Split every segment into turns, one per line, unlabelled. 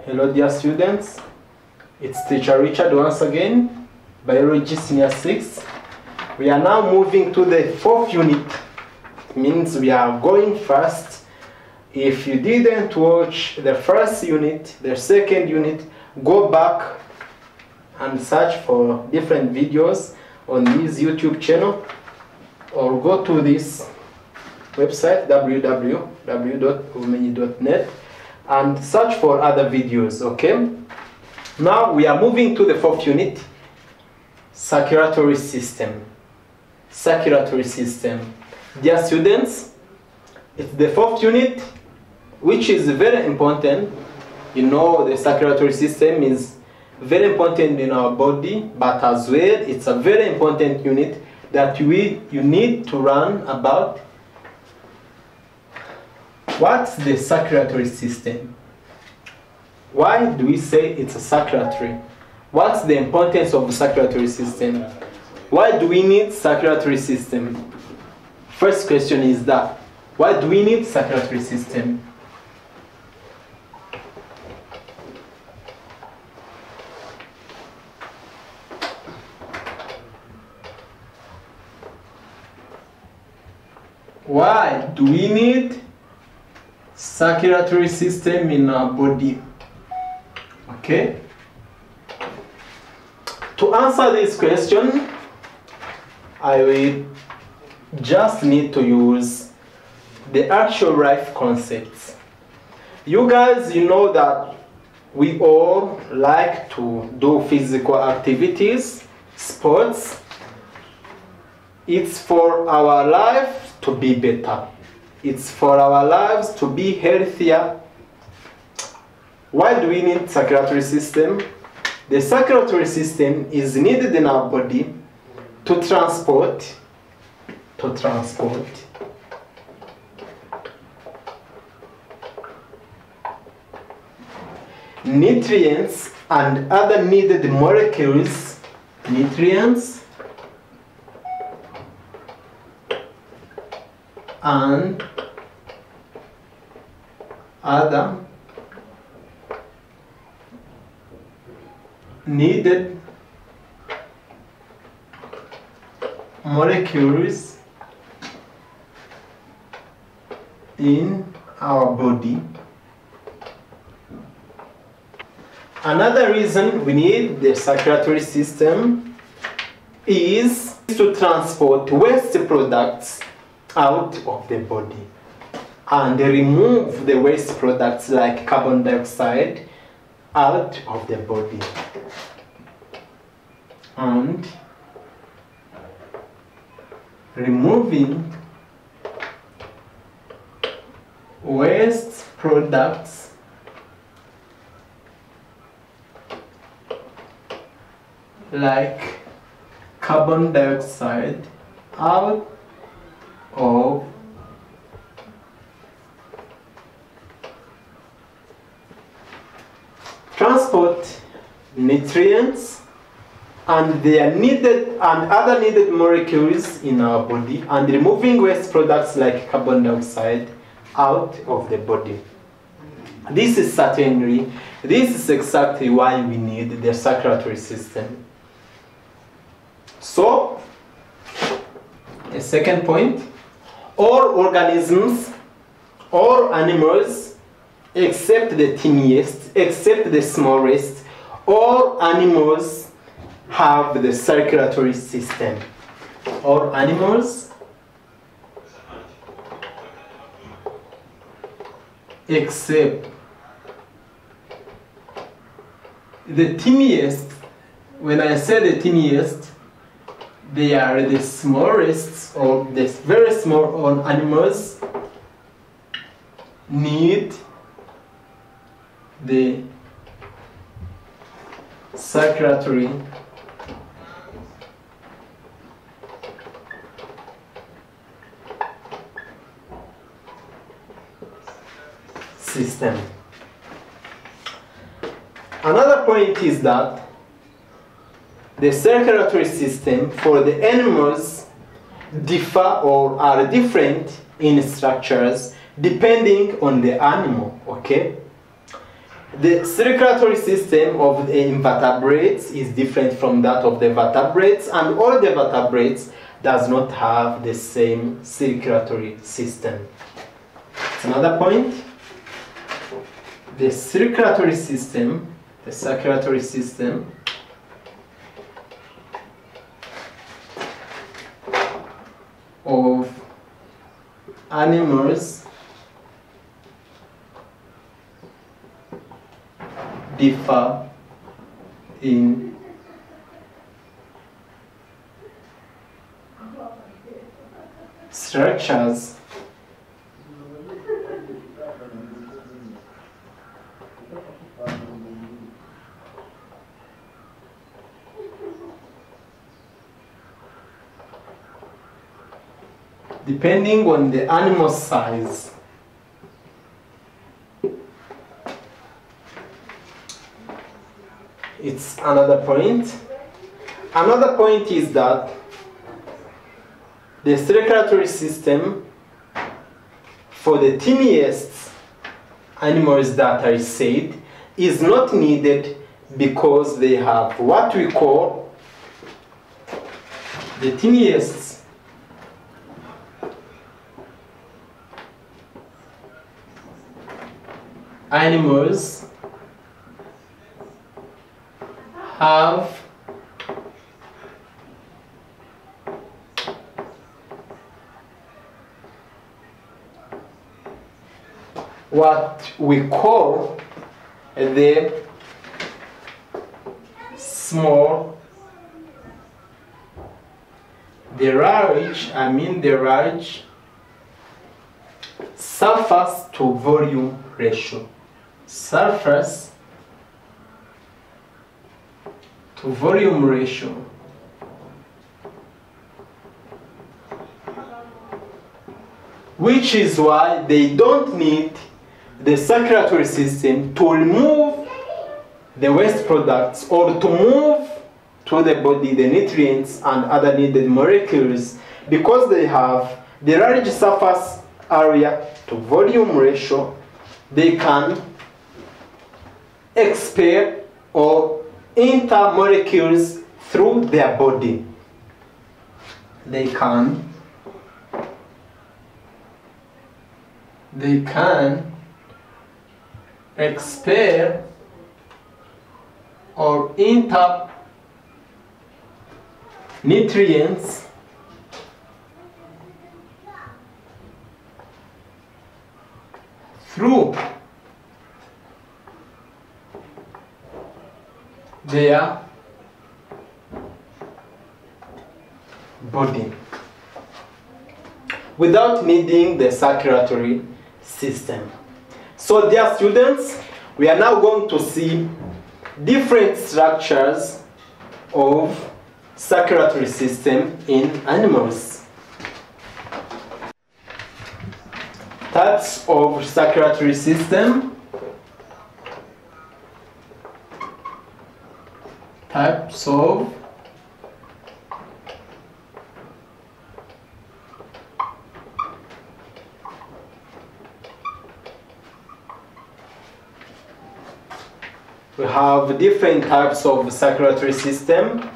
Hello dear students, it's teacher Richard once again, Biology Senior 6. We are now moving to the fourth unit. It means we are going fast. If you didn't watch the first unit, the second unit, go back and search for different videos on this YouTube channel, or go to this website www.umenyi.net and search for other videos. Okay, now we are moving to the fourth unit, circulatory system. Circulatory system. Dear students, it's the fourth unit, which is very important. You know, the circulatory system is very important in our body, but as well it's a very important unit that you need to learn about. What's the circulatory system? Why do we say it's a circulatory? What's the importance of the circulatory system? Why do we need circulatory system? First question is that, why do we need circulatory system? Why do we need circulatory system in our body? Okay. To answer this question, I will just need to use the actual life concepts. You guys, you know that we all like to do physical activities, sports. It's for our life to be better. It's for our lives to be healthier. Why do we need circulatory system? The circulatory system is needed in our body to transport nutrients and other needed molecules, nutrients and other needed molecules in our body. Another reason we need the circulatory system is to transport waste products out of the body and remove the waste products like carbon dioxide out of the body. And removing waste products like carbon dioxide out of transport nutrients and their needed and other needed molecules in our body, and removing waste products like carbon dioxide out of the body. This is exactly why we need the circulatory system. So, a second point, all organisms, all animals, except the tiniest, except the smallest, all animals have the circulatory system. All animals except the tiniest. When I say the tiniest, they are the smallest or the very small animals need the circulatory system. Another point is that the circulatory system for the animals differ or are different in structures depending on the animal, okay? The circulatory system of the invertebrates is different from that of the vertebrates, and all the vertebrates does not have the same circulatory system. Another point, the circulatory system of animals differ in structures depending on the animal size. It's another point. Another point is that the circulatory system for the tiniest animals that I said is not needed because they have what we call the tiniest animals have what we call the small, the large surface to volume ratio. Surface to volume ratio. Which is why they don't need the circulatory system to remove the waste products or to move to the body the nutrients and other needed molecules, because they have the large surface area to volume ratio. They can expel or enter molecules through their body. They can expel or enter nutrients through their body without needing the circulatory system. So dear students, we are now going to see different structures of circulatory system in animals. Types of circulatory system. Types of we have different types of circulatory system.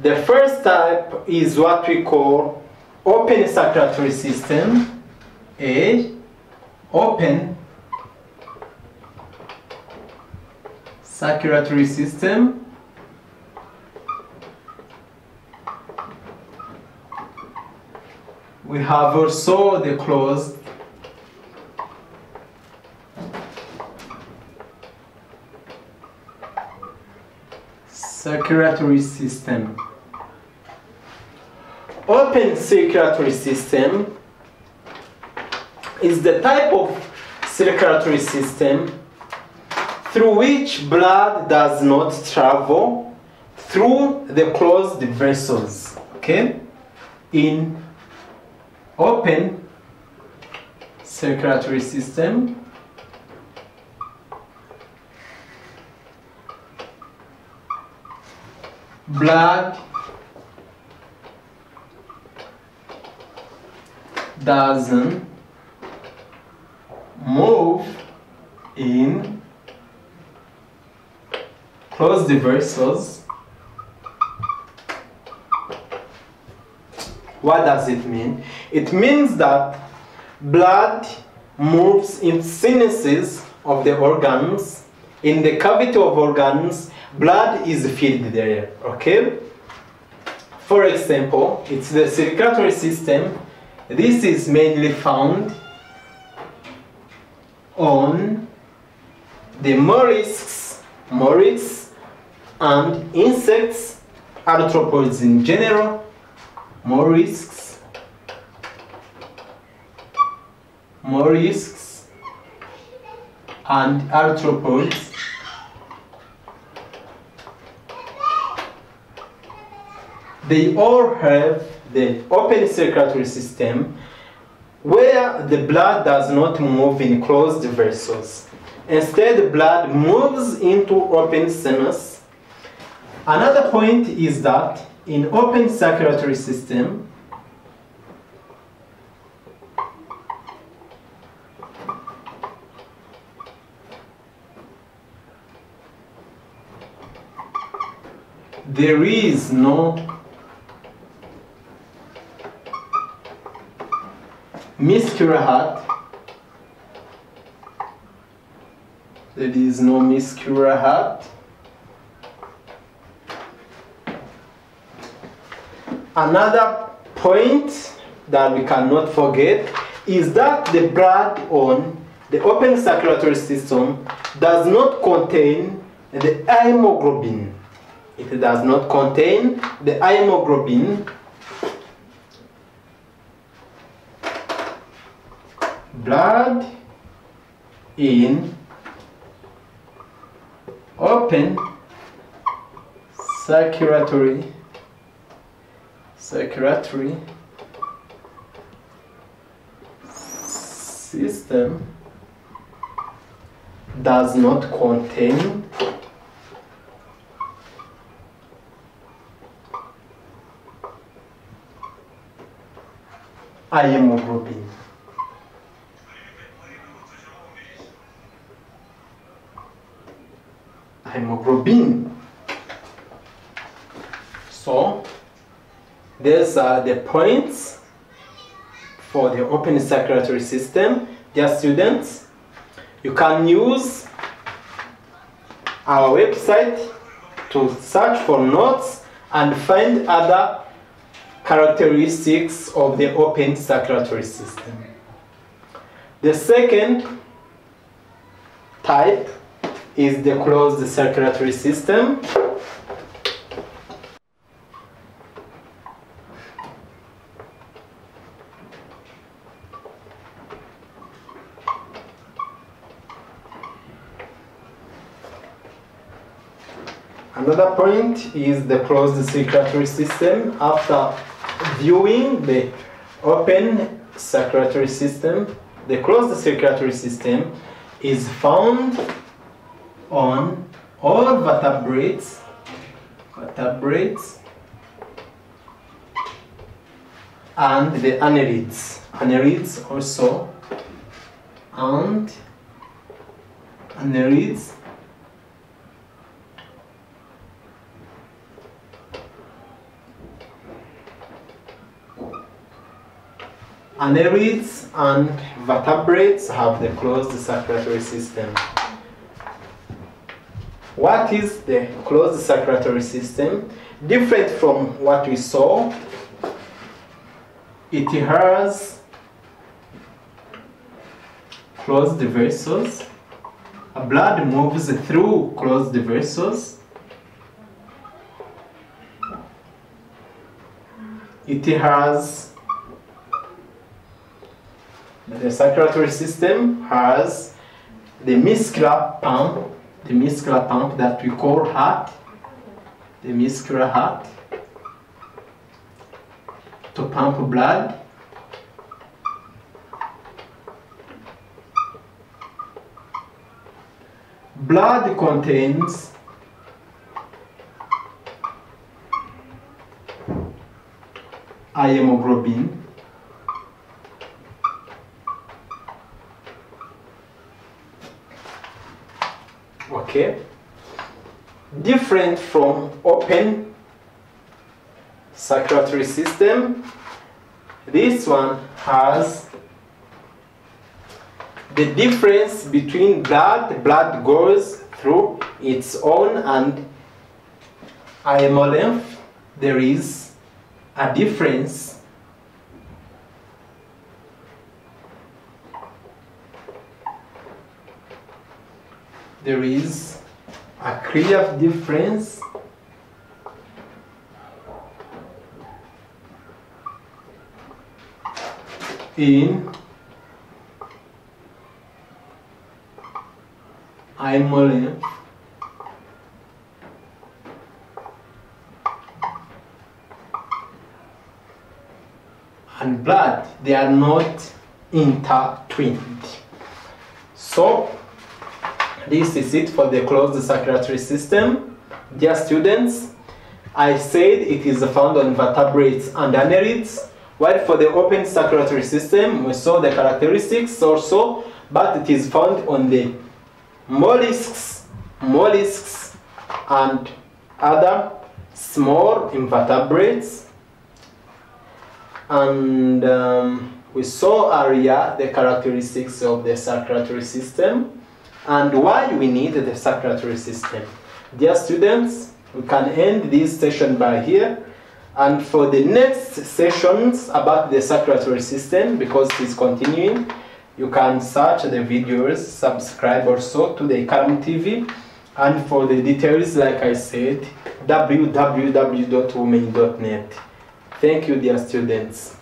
The first type is what we call open circulatory system. Open circulatory system. We have also the closed circulatory system. Open circulatory system is the type of circulatory system through which blood does not travel through the closed vessels. Okay? In open circulatory system, blood doesn't move in close the vessels. What does it mean? It means that blood moves in sinuses of the organs. In the cavity of organs, blood is filled there, okay? For example, it's the circulatory system. This is mainly found on the mollusks and insects, arthropods in general, mollusks and arthropods. They all have the open circulatory system where the blood does not move in closed vessels. Instead, the blood moves into open sinus. Another point is that in open circulatory system, there is no muscular heart. There is no muscular heart. Another point that we cannot forget is that the blood on the open circulatory system does not contain the hemoglobin. It does not contain the hemoglobin. Blood in open circulatory system does not contain hemoglobin. So these are the points for the open circulatory system. Dear students, you can use our website to search for notes and find other characteristics of the open circulatory system. The second type is the closed circulatory system. Another point is the closed circulatory system. After viewing the open circulatory system, the closed circulatory system is found on all vertebrates and the annelids also, and annelids and vertebrates have the closed circulatory system. What is the closed circulatory system? Different from what we saw, it has closed vessels. Blood moves through closed vessels. It has the circulatory system has the muscular pump that we call heart, the muscular heart, to pump blood. Blood contains hemoglobin. Okay. different from open circulatory system. This one has the difference between blood goes through its own and IMO length. There is a difference. There is a clear difference in IMO length and blood. They are not intertwined. So this is it for the closed circulatory system. Dear students, I said it is found on vertebrates and annelids, while for the open circulatory system we saw the characteristics also, but it is found on the mollusks and other small invertebrates. And we saw earlier the characteristics of the circulatory system and why we need the circulatory system. Dear students, we can end this session by here, and for the next sessions about the circulatory system, because it's continuing, you can search the videos, subscribe also to the Calm TV, and for the details, like I said, www.women.net. Thank you, dear students.